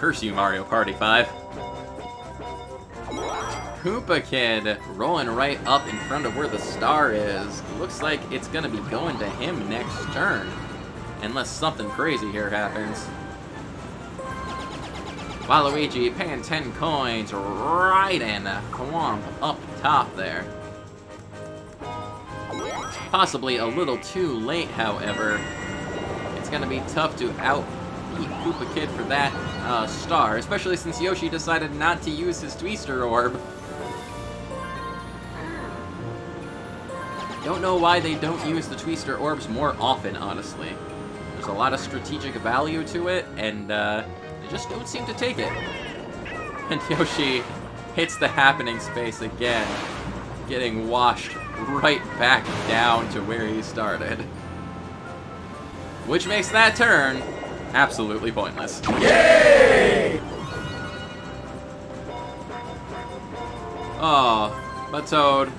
Curse you, Mario Party 5. Koopa Kid rolling right up in front of where the star is. Looks like it's gonna be going to him next turn. Unless something crazy here happens. Waluigi paying 10 coins right in the thwomp up top there. Possibly a little too late, however. It's gonna be tough to out-beat Koopa Kid for that star, especially since Yoshi decided not to use his Twister Orb. Don't know why they don't use the Twister Orbs more often, honestly. There's a lot of strategic value to it, and they just don't seem to take it. And Yoshi hits the happening space again, getting washed right back down to where he started. Which makes that turn absolutely pointless. Yay! Oh, but Toad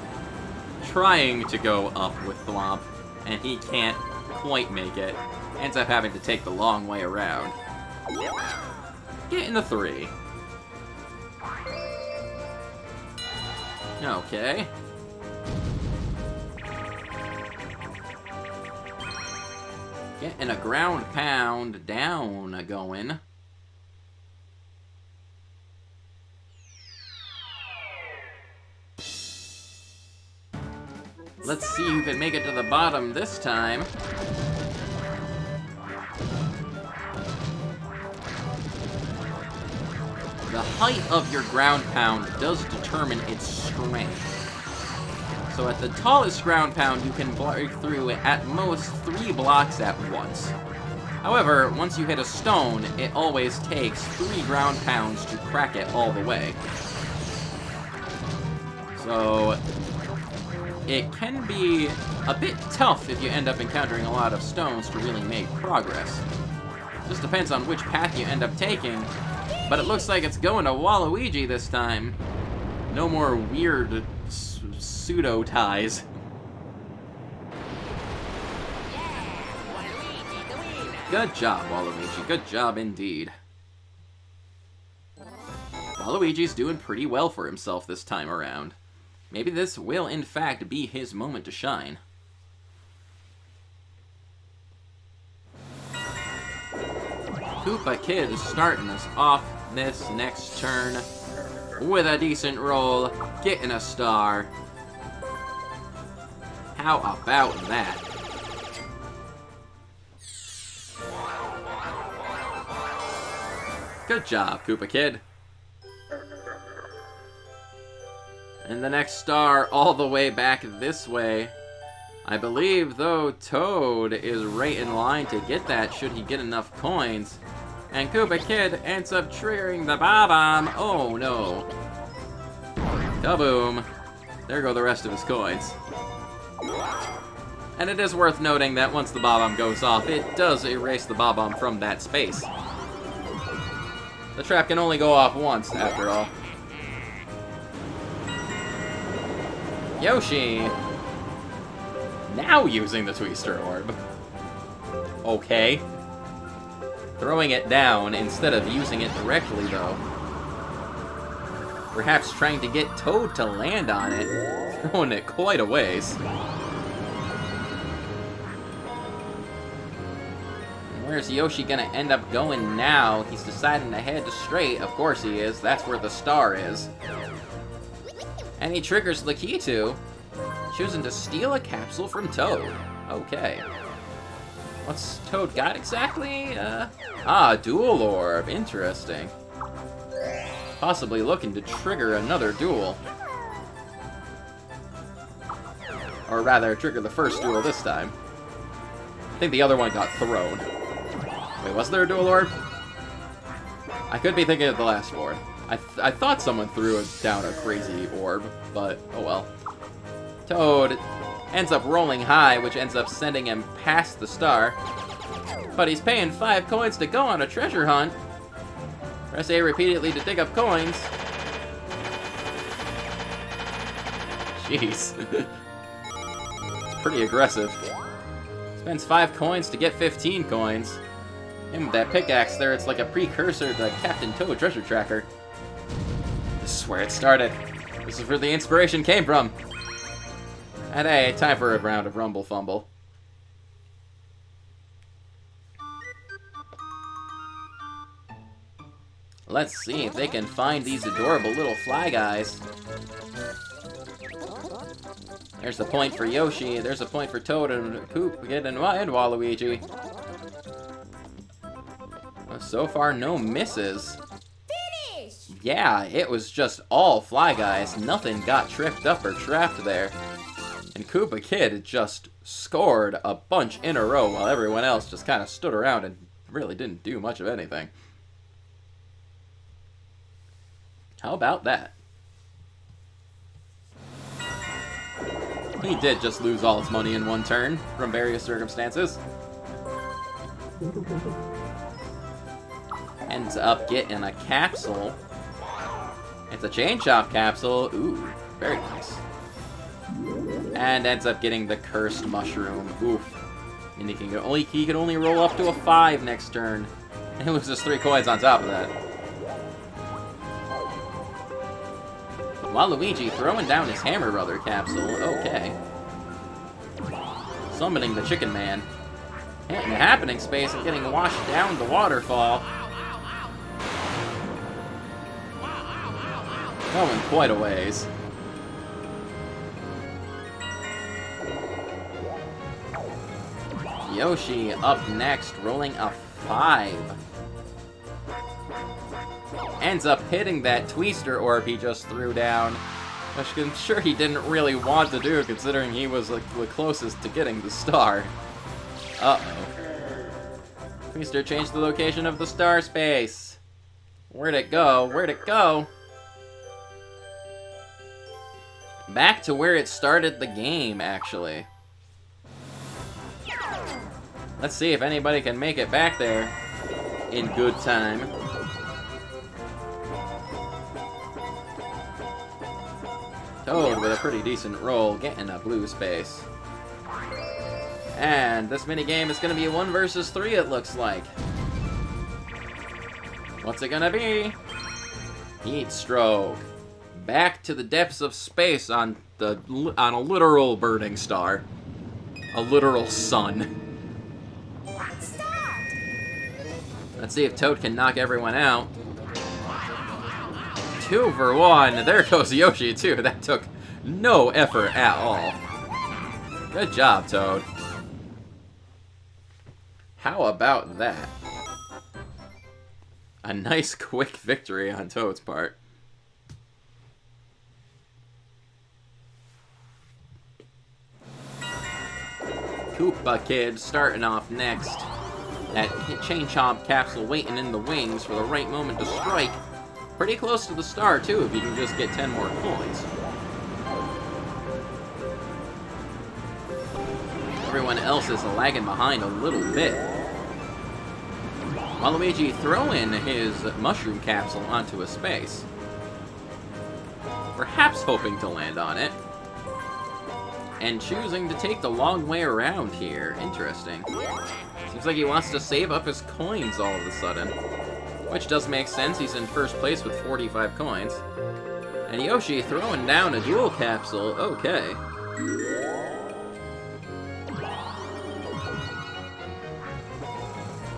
trying to go up with Thwomp, and he can't quite make it. Ends up having to take the long way around. Getting the 3. Okay. Getting a ground pound down going. Let's see who can make it to the bottom this time. The height of your ground pound does determine its strength. So at the tallest ground pound, you can break through at most 3 blocks at once. However, once you hit a stone, it always takes 3 ground pounds to crack it all the way. So it can be a bit tough if you end up encountering a lot of stones to really make progress. Just depends on which path you end up taking, but it looks like it's going to Waluigi this time. No more weird pseudo ties. Good job, Waluigi. Good job indeed. Waluigi's doing pretty well for himself this time around. Maybe this will, in fact, be his moment to shine. Koopa Kid is starting us off this next turn with a decent roll, getting a star. How about that? Good job, Koopa Kid. And the next star all the way back this way. I believe, though, Toad is right in line to get that should he get enough coins. And Koopa Kid ends up triggering the Bob-omb. Oh, no. Kaboom. There go the rest of his coins. And it is worth noting that once the Bob-omb goes off, it does erase the Bob-omb from that space. The trap can only go off once, after all. Yoshi! Now using the Twister Orb. Okay. Throwing it down instead of using it directly, though. Perhaps trying to get Toad to land on it, throwing it quite a ways. Where's Yoshi gonna end up going now? He's deciding to head straight. Of course he is. That's where the star is. And he triggers Lakitu, choosing to steal a capsule from Toad. Okay. What's Toad got exactly? Dual Orb. Interesting. Possibly looking to trigger another duel. Or rather, trigger the first duel this time. I think the other one got thrown. Wait, was there a dual orb? I could be thinking of the last board. I thought someone threw down a crazy orb, but oh well. Toad ends up rolling high, which ends up sending him past the star. But he's paying 5 coins to go on a treasure hunt. Press A repeatedly to dig up coins. Jeez. It's pretty aggressive. Spends 5 coins to get 15 coins. Him with that pickaxe there, it's like a precursor to Captain Toad Treasure Tracker. This is where it started. This is where the inspiration came from. And hey, time for a round of Rumble Fumble. Let's see if they can find these adorable little fly guys. There's the point for Yoshi, there's a point for Toad and Coop and Waluigi. So far, no misses. Finish! Yeah, it was just all fly guys. Nothing got tripped up or trapped there. And Koopa Kid just scored a bunch in a row while everyone else just kind of stood around and really didn't do much of anything. How about that? He did just lose all his money in one turn from various circumstances. Ends up getting a capsule. It's a chain chomp capsule. Ooh, very nice. And ends up getting the cursed mushroom. Oof. And he can only roll up to a 5 next turn. And he loses 3 coins on top of that. Waluigi throwing down his Hammer Brother capsule. Okay. Summoning the Chicken Man. Hitting the happening space and getting washed down the waterfall. Going quite a ways. Yoshi up next, rolling a 5. Ends up hitting that Twister Orb he just threw down, which I'm sure he didn't really want to do, considering he was like the closest to getting the star. Uh-oh. Twister changed the location of the star space. Where'd it go? Where'd it go? Back to where it started the game, actually. Let's see if anybody can make it back there in good time. Toad with a pretty decent roll, getting a blue space. And this minigame is going to be a 1 versus 3, it looks like. What's it gonna be? Heat stroke. Back to the depths of space on a literal burning star. A literal sun. Start! Let's see if Toad can knock everyone out. 2 for 1. There goes Yoshi, too. That took no effort at all. Good job, Toad. How about that? A nice, quick victory on Toad's part. Koopa Kid starting off next. That Chain Chomp capsule waiting in the wings for the right moment to strike. Pretty close to the star, too, if you can just get 10 more coins. Everyone else is lagging behind a little bit. Waluigi throwing his mushroom capsule onto a space. Perhaps hoping to land on it. And choosing to take the long way around here. Interesting. Seems like he wants to save up his coins all of a sudden. Which does make sense, he's in first place with 45 coins. And Yoshi throwing down a dual capsule, okay.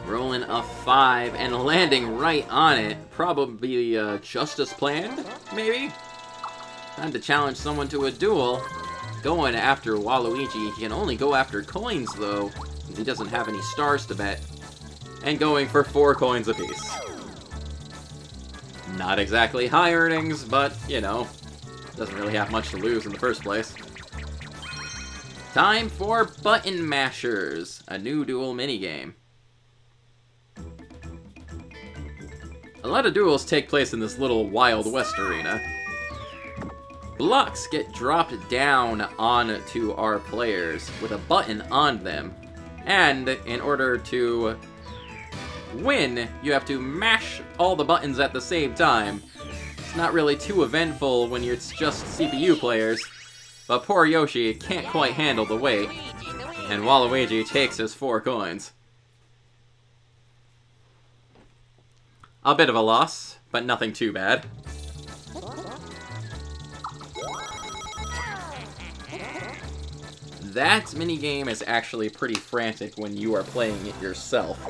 Rolling a 5 and landing right on it. Probably just as planned, maybe? Time to challenge someone to a duel. Going after Waluigi. He can only go after coins, though. He doesn't have any stars to bet. And going for 4 coins apiece. Not exactly high earnings, but, you know, doesn't really have much to lose in the first place. Time for Button Mashers, a new duel minigame. A lot of duels take place in this little Wild West arena. Blocks get dropped down onto our players with a button on them. And in order to win, you have to mash all the buttons at the same time. It's not really too eventful when it's just CPU players, but poor Yoshi can't quite handle the weight, and Waluigi takes his 4 coins. A bit of a loss, but nothing too bad. That minigame is actually pretty frantic when you are playing it yourself.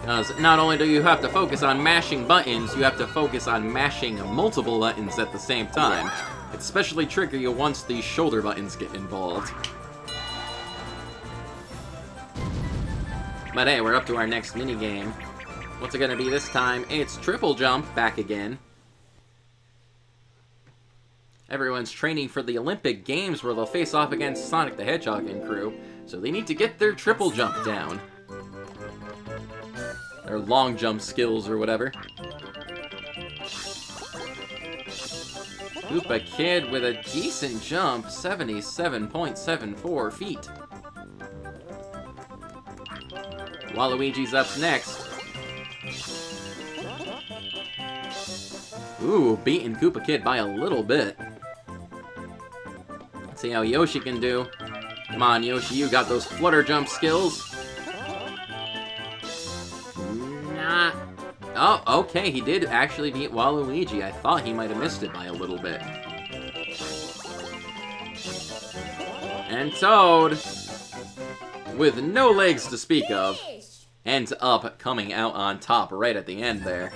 Because not only do you have to focus on mashing buttons, you have to focus on mashing multiple buttons at the same time. It's especially tricky once the shoulder buttons get involved. But hey, we're up to our next minigame. What's it gonna be this time? It's triple jump back again. Everyone's training for the Olympic Games where they'll face off against Sonic the Hedgehog and crew, so they need to get their triple jump down. Their long jump skills or whatever. Koopa Kid with a decent jump, 77.74 feet. Waluigi's up next. Ooh, beating Koopa Kid by a little bit. Let's see how Yoshi can do. Come on, Yoshi, you got those flutter jump skills. Nah. Oh, okay, he did actually beat Waluigi. I thought he might have missed it by a little bit. And Toad, with no legs to speak of, ends up coming out on top right at the end there.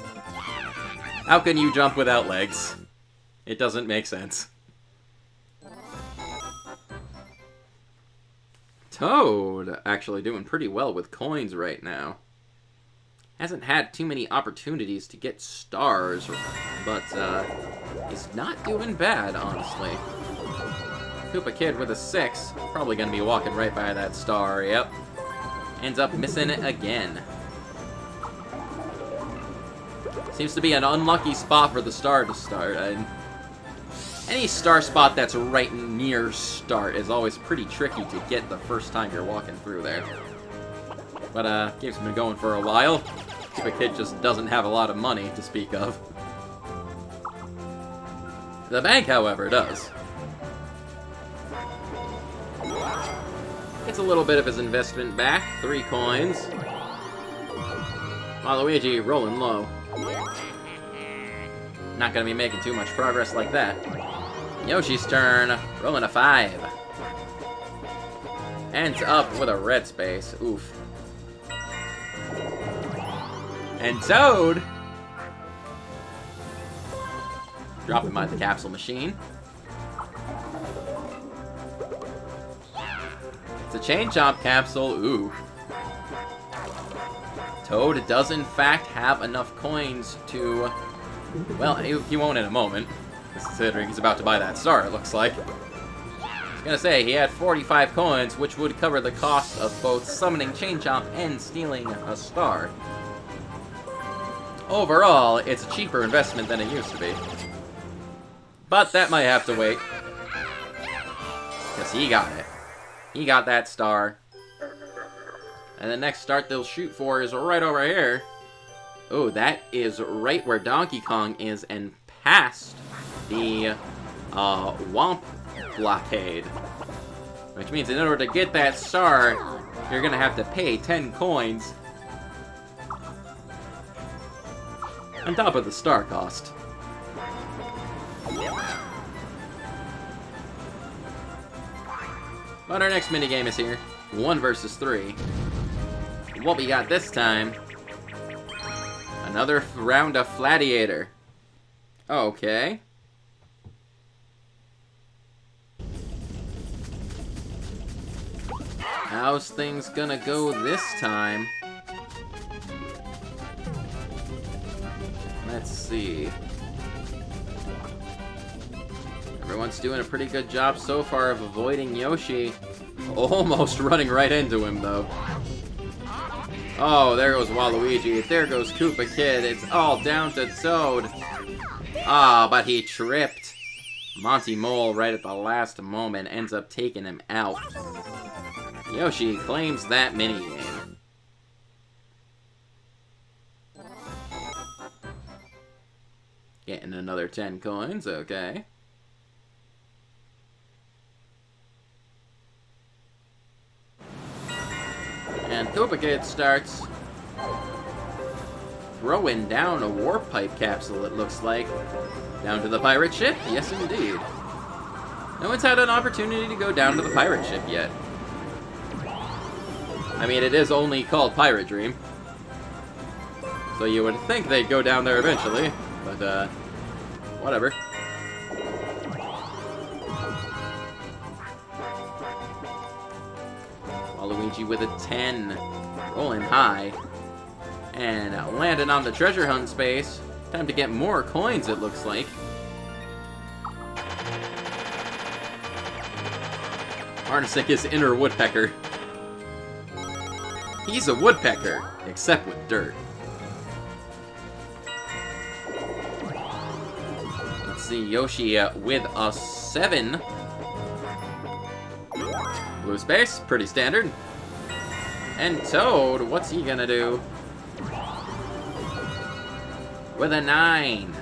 How can you jump without legs? It doesn't make sense. Toad actually doing pretty well with coins right now. Hasn't had too many opportunities to get stars, but is not doing bad, honestly. Koopa Kid with a 6, probably gonna be walking right by that star, yep. Ends up missing it again. Seems to be an unlucky spot for the star to start. Any star spot that's right near start is always pretty tricky to get the first time you're walking through there. But, game's been going for a while. Koopa Kid just doesn't have a lot of money to speak of. The bank, however, does. Gets a little bit of his investment back. 3 coins. Waluigi rolling low. Not gonna be making too much progress like that. Yoshi's turn. Rolling a 5. Ends up with a red space. Oof. And Toad, dropping by the capsule machine. It's a chain chomp capsule. Ooh. Toad does in fact have enough coins to... Well, he won't in a moment, considering he's about to buy that star, it looks like. I was gonna say, he had 45 coins, which would cover the cost of both summoning Chain Chomp and stealing a star. Overall, it's a cheaper investment than it used to be. But that might have to wait. Because he got it. He got that star. And the next start they'll shoot for is right over here. Oh, that is right where Donkey Kong is and past the Womp blockade. Which means in order to get that star, you're going to have to pay 10 coins. On top of the star cost. But our next minigame is here. 1 versus 3. What we got this time? Another round of Fladiator. Okay. How's things gonna go this time? Let's see. Everyone's doing a pretty good job so far of avoiding Yoshi. Almost running right into him, though. Oh, there goes Waluigi. There goes Koopa Kid. It's all down to Toad. Ah, but he tripped. Monty Mole, right at the last moment, ends up taking him out. Yoshi claims that minigame. Getting another 10 coins, okay. And Koopa Kid starts. throwing down a warp pipe capsule, it looks like. Down to the pirate ship? Yes, indeed. No one's had an opportunity to go down to the pirate ship yet. I mean, it is only called Pirate Dream. So you would think they'd go down there eventually, but, whatever. Waluigi with a 10, rolling high, and landing on the treasure hunt space. Time to get more coins, it looks like. Harnessing his inner woodpecker. He's a woodpecker, except with dirt. Let's see, Yoshi with a 7. Blue space, pretty standard. And Toad, what's he gonna do? With a 9.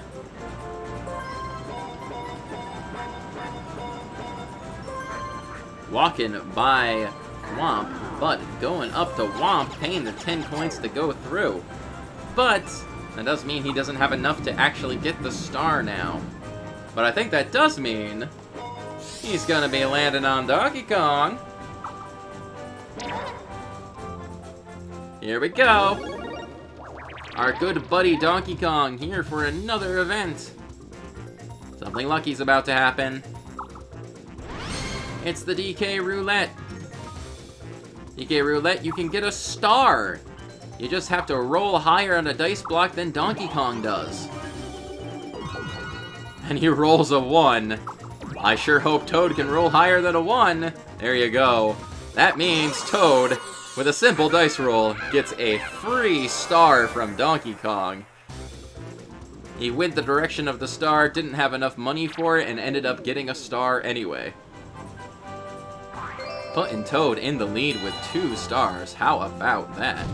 Walking by Womp, but going up to Womp, paying the 10 coins to go through. But that does mean he doesn't have enough to actually get the star now. But I think that does mean he's gonna be landing on Donkey Kong. Here we go. Our good buddy Donkey Kong here for another event. Something lucky's about to happen. It's the DK Roulette. DK Roulette, you can get a star. You just have to roll higher on a dice block than Donkey Kong does. And he rolls a 1. I sure hope Toad can roll higher than a 1. There you go. That means Toad, with a simple dice roll, gets a free star from Donkey Kong. He went the direction of the star, didn't have enough money for it, and ended up getting a star anyway. Putting Toad in the lead with 2 stars. How about that?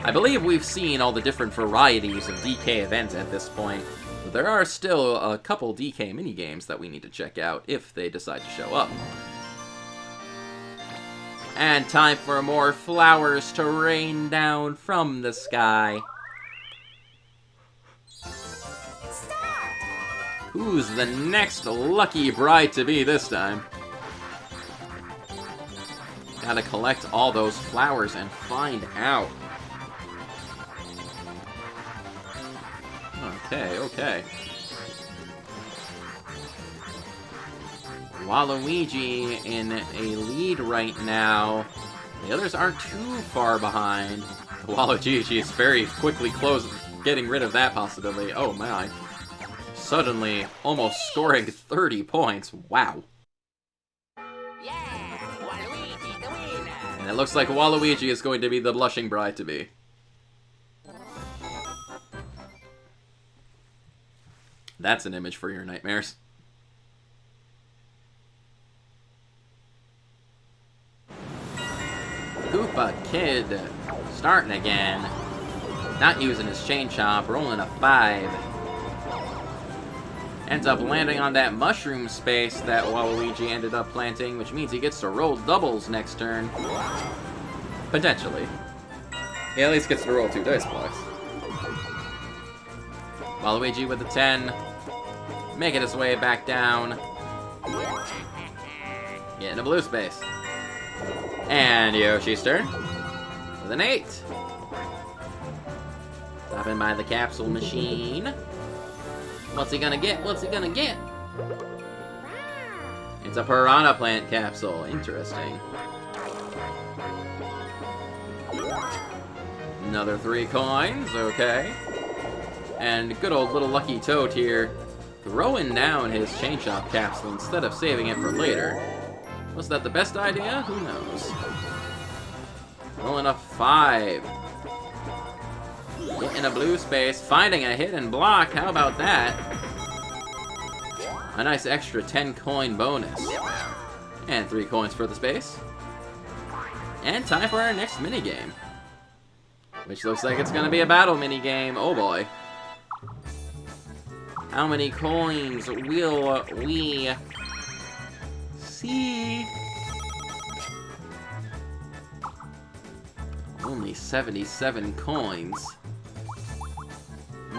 I believe we've seen all the different varieties of DK events at this point, but there are still a couple DK minigames that we need to check out if they decide to show up. And time for more flowers to rain down from the sky. Start. Who's the next lucky bride to be this time? Gotta collect all those flowers and find out. Okay. Waluigi in a lead right now. The others aren't too far behind. Waluigi is very quickly getting rid of that possibility. Oh my. Suddenly, almost scoring 30 points. Wow. And it looks like Waluigi is going to be the blushing bride to be. That's an image for your nightmares. Koopa Kid starting again. Not using his chain chomp, rolling a 5. Ends up landing on that mushroom space that Waluigi ended up planting, which means he gets to roll doubles next turn. Potentially. He at least gets to roll 2 dice blocks. Waluigi with a 10. Making his way back down. Getting a blue space. And Yoshi's turn. With an 8. Stopping by the capsule machine. What's he gonna get? What's he gonna get? It's a piranha plant capsule. Interesting. Another 3 coins. Okay. And good old little Lucky Toad here, throwing down his chain chomp capsule instead of saving it for later. Was that the best idea? Who knows? Rolling a 5. Getting a blue space, finding a hidden block. How about that? A nice extra 10 coin bonus. And 3 coins for the space. And time for our next minigame. Which looks like it's gonna be a battle minigame. Oh boy. How many coins will we see? Only 77 coins.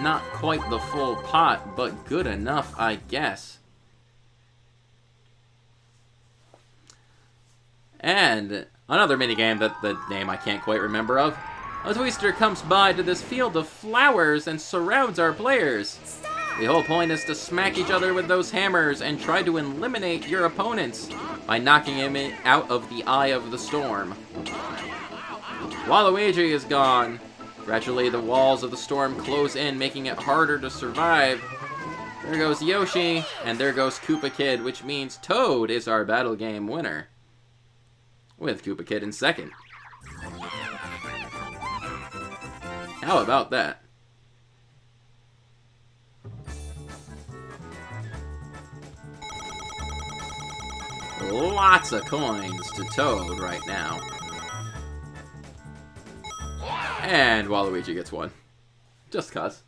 Not quite the full pot, but good enough, I guess. And another minigame that the name I can't quite remember of. A twister comes by to this field of flowers and surrounds our players. The whole point is to smack each other with those hammers and try to eliminate your opponents by knocking him out of the eye of the storm. Waluigi is gone. Gradually, the walls of the storm close in, making it harder to survive. There goes Yoshi, and there goes Koopa Kid, which means Toad is our battle game winner. With Koopa Kid in second. How about that? Lots of coins to Toad right now. And Waluigi gets one. Just cuz.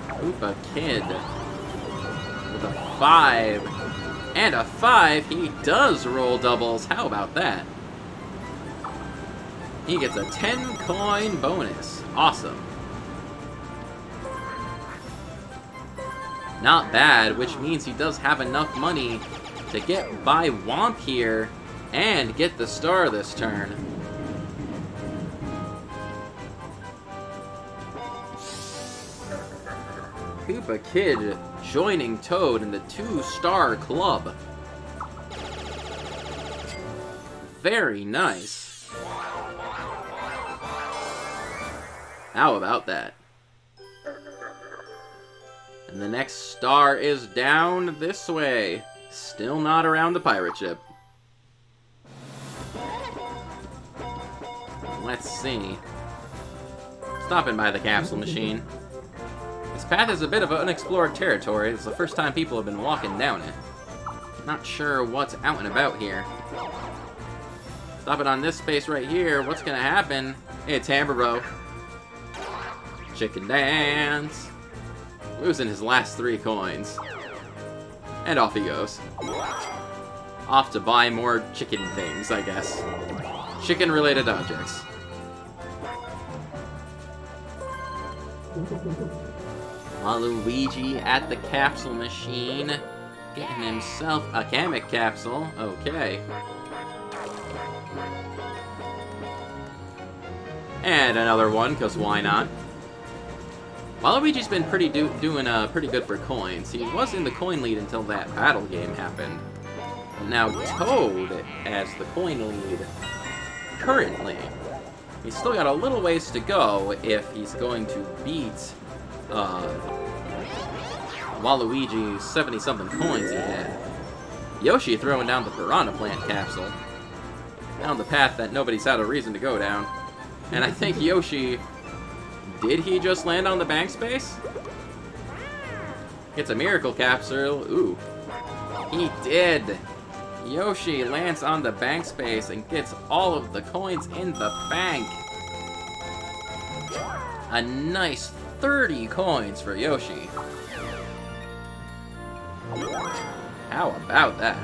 Koopa Kid with a 5. And a 5, he does roll doubles. How about that? He gets a 10 coin bonus. Awesome. Not bad, which means he does have enough money to get by Womp here and get the star this turn. Koopa Kid joining Toad in the 2-star club. Very nice. How about that? And the next star is down this way. Still not around the pirate ship. Let's see. Stopping by the capsule machine. This path is a bit of unexplored territory. It's the first time people have been walking down it. Not sure what's out and about here. Stopping on this space right here. What's gonna happen? It's Hambro. Chicken dance. Losing his last 3 coins. And off he goes. Off to buy more chicken things, I guess. Chicken-related objects. Waluigi at the capsule machine. Getting himself a Kamek capsule. Okay. And another one, because why not? Waluigi's been doing pretty good for coins. He was in the coin lead until that battle game happened. But now Toad has the coin lead currently. He's still got a little ways to go if he's going to beat Waluigi's 70-something coins he had. Yoshi throwing down the Piranha Plant capsule. Down the path that nobody's had a reason to go down. And I think Yoshi... Did he just land on the bank space? Gets a miracle capsule. Ooh. He did. Yoshi lands on the bank space and gets all of the coins in the bank. A nice 30 coins for Yoshi. How about that?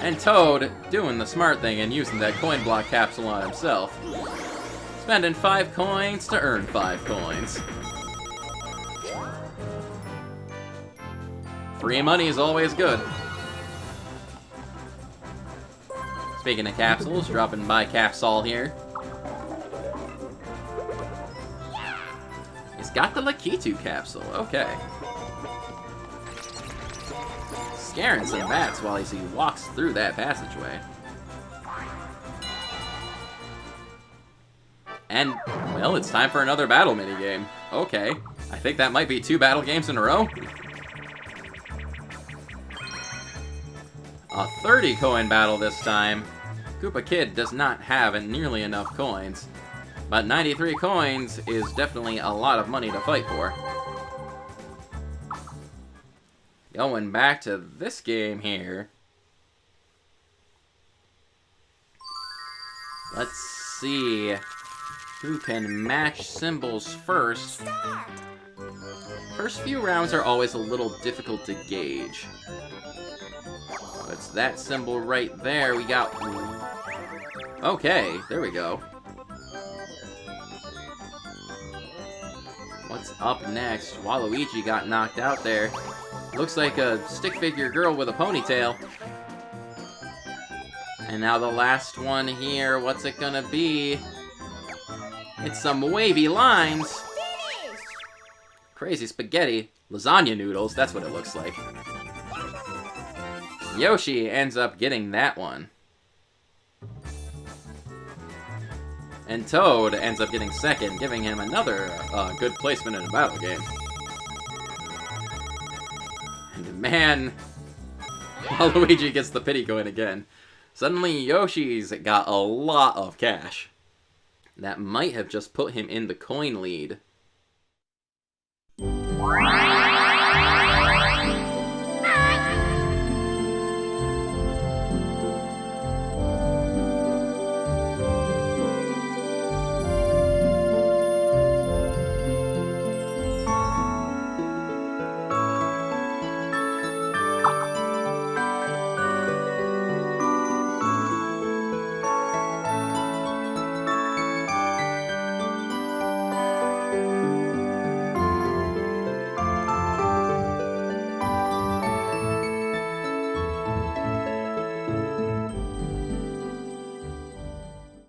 And Toad doing the smart thing and using that coin block capsule on himself. Spending 5 coins to earn 5 coins. Free money is always good. Speaking of capsules, dropping by Capsol here. He's got the Lakitu capsule, okay. Scaring some bats while he walks through that passageway. And, well, it's time for another battle minigame. Okay, I think that might be 2 battle games in a row. A 30 coin battle this time. Koopa Kid does not have nearly enough coins, but 93 coins is definitely a lot of money to fight for. Going back to this game here. Let's see who can match symbols first. First few rounds are always a little difficult to gauge. It's that symbol right there. We got... Okay, there we go. What's up next? Waluigi got knocked out there. Looks like a stick figure girl with a ponytail. And now the last one here. What's it gonna be? It's some wavy lines. Finish! Crazy spaghetti. Lasagna noodles, that's what it looks like. Yoshi ends up getting that one. And Toad ends up getting second, giving him another good placement in a battle game. And man, Waluigi gets the pity coin again. Suddenly Yoshi's got a lot of cash. That might have just put him in the coin lead.